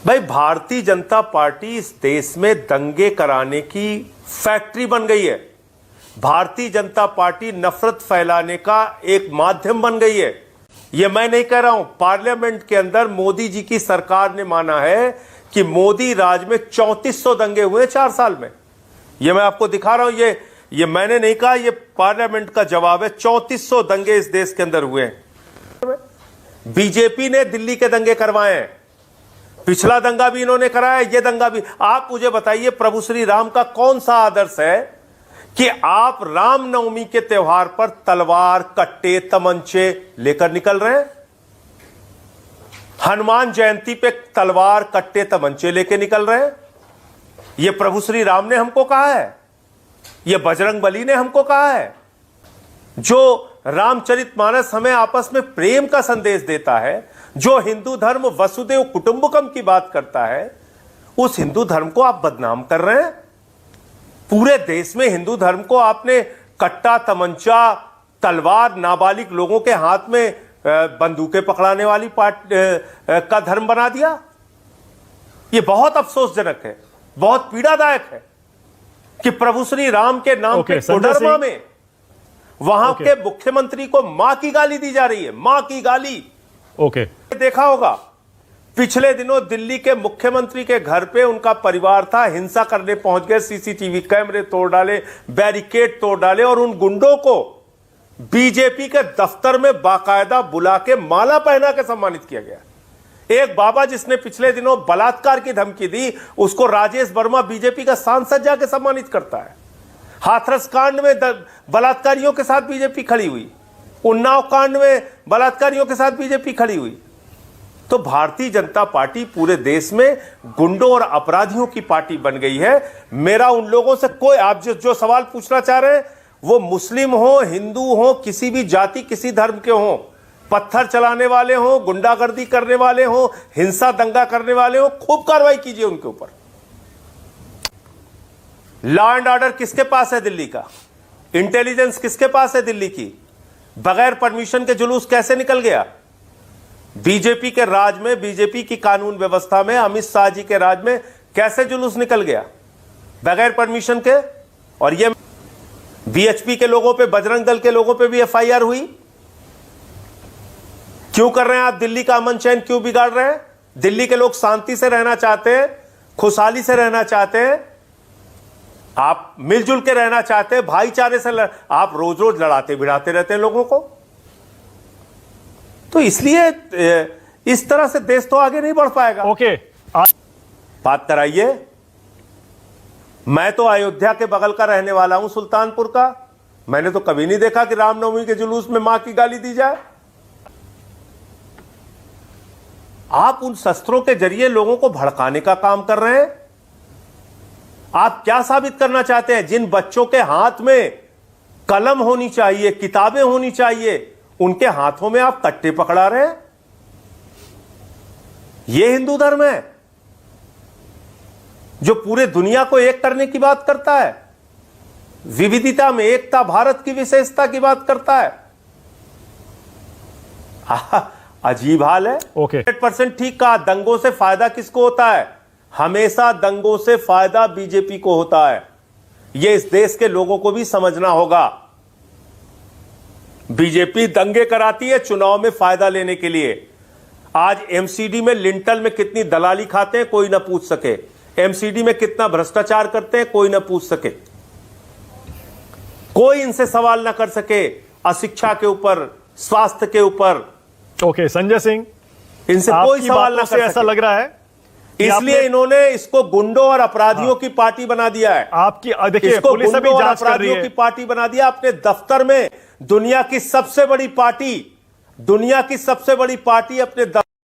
भाई भारतीय जनता पार्टी इस देश में दंगे कराने की फैक्ट्री बन गई है। भारतीय जनता पार्टी नफरत फैलाने का एक माध्यम बन गई है। यह मैं नहीं कह रहा हूं, पार्लियामेंट के अंदर मोदी जी की सरकार ने माना है कि मोदी राज में 3400 दंगे हुए 4 साल में। यह मैं आपको दिखा रहा हूं, ये मैंने नहीं कहा, यह पार्लियामेंट का जवाब है। 3400 दंगे इस देश के अंदर हुए हैं। बीजेपी ने दिल्ली के दंगे करवाए हैं, पिछला दंगा भी इन्होंने कराया, ये दंगा भी। आप मुझे बताइए, प्रभु श्री राम का कौन सा आदर्श है कि आप रामनवमी के त्योहार पर तलवार, कट्टे, तमंचे लेकर निकल रहे हैं? हनुमान जयंती पे तलवार, कट्टे, तमंचे लेकर निकल रहे हैं? यह प्रभु श्री राम ने हमको कहा है, यह बजरंग बली ने हमको कहा है। जो रामचरितमानस हमें आपस में प्रेम का संदेश देता है, जो हिंदू धर्म वसुदेव कुटुंबकम की बात करता है, उस हिंदू धर्म को आप बदनाम कर रहे हैं। पूरे देश में हिंदू धर्म को आपने कट्टा, तमंचा, तलवार, नाबालिग लोगों के हाथ में बंदूकें पकड़ाने वाली का धर्म बना दिया। यह बहुत अफसोसजनक है, बहुत पीड़ादायक है कि प्रभु श्री राम के नाम पे कोडरमा में वहां के मुख्यमंत्री को मां की गाली दी जा रही है, मां की गाली। देखा होगा पिछले दिनों दिल्ली के मुख्यमंत्री के घर पे उनका परिवार था, हिंसा करने पहुंच गए, सीसीटीवी कैमरे तोड़ डाले, बैरिकेड तोड़ डाले और उन गुंडों को बीजेपी के दफ्तर में बाकायदा बुला के माला पहना के सम्मानित किया गया। एक बाबा जिसने पिछले दिनों बलात्कार की धमकी दी, उसको राजेश वर्मा बीजेपी का सांसद जाके सम्मानित करता है। हाथरस कांड में बलात्कारियों के साथ बीजेपी खड़ी हुई, उन्नाव कांड में बलात्कारियों के साथ बीजेपी खड़ी हुई। तो भारतीय जनता पार्टी पूरे देश में गुंडों और अपराधियों की पार्टी बन गई है। मेरा उन लोगों से कोई, आप जो सवाल पूछना चाह रहे हैं, वो मुस्लिम हो, हिंदू हो, किसी भी जाति, किसी धर्म के हो, पत्थर चलाने वाले हो, गुंडागर्दी करने वाले हो, हिंसा दंगा करने वाले हो, खूब कार्रवाई कीजिए उनके ऊपर। लॉ एंड ऑर्डर किसके पास है दिल्ली का? इंटेलिजेंस किसके पास है दिल्ली की? बगैर परमिशन के जुलूस कैसे निकल गया? बीजेपी के राज में, बीजेपी की कानून व्यवस्था में, अमित शाह जी के राज में कैसे जुलूस निकल गया बगैर परमिशन के? और ये बीएचपी के लोगों पे, बजरंग दल के लोगों पे भी एफआईआर हुई। क्यों कर रहे हैं आप? दिल्ली का अमन चैन क्यों बिगाड़ रहे हैं? दिल्ली के लोग शांति से रहना चाहते हैं, खुशहाली से रहना चाहते हैं, आप मिलजुल के रहना चाहते हैं, भाईचारे से आप रोज रोज लड़ाते भिड़ाते रहते हैं लोगों को। तो इसलिए इस तरह से देश तो आगे नहीं बढ़ पाएगा। बात कराइए। मैं तो अयोध्या के बगल का रहने वाला हूं, सुल्तानपुर का। मैंने तो कभी नहीं देखा कि रामनवमी के जुलूस में मां की गाली दी जाए। आप उन शस्त्रों के जरिए लोगों को भड़काने का काम कर रहे हैं। आप क्या साबित करना चाहते हैं? जिन बच्चों के हाथ में कलम होनी चाहिए, किताबें होनी चाहिए, उनके हाथों में आप कट्टे पकड़ा रहे हैं। यह हिंदू धर्म है जो पूरे दुनिया को एक करने की बात करता है, विविधता में एकता, भारत की विशेषता की बात करता है। अजीब हाल है। 100% ठीक कहा। दंगों से फायदा किसको होता है? हमेशा दंगों से फायदा बीजेपी को होता है। यह इस देश के लोगों को भी समझना होगा। बीजेपी दंगे कराती है चुनाव में फायदा लेने के लिए। आज एमसीडी में लिंटल में कितनी दलाली खाते हैं कोई ना पूछ सके, एमसीडी में कितना भ्रष्टाचार करते हैं कोई ना पूछ सके, कोई इनसे सवाल ना कर सके, अशिक्षा के ऊपर, स्वास्थ्य के ऊपर। संजय सिंह, इनसे कोई सवाल ना कर सके। ऐसा लग रहा है इसलिए इन्होंने इसको गुंडों और अपराधियों की पार्टी बना दिया है। आपकी देखिए, इसको पुलिस गुंडों और जांच कर रही अपराधियों है। की पार्टी बना दिया। अपने दफ्तर में दुनिया की सबसे बड़ी पार्टी, दुनिया की सबसे बड़ी पार्टी अपने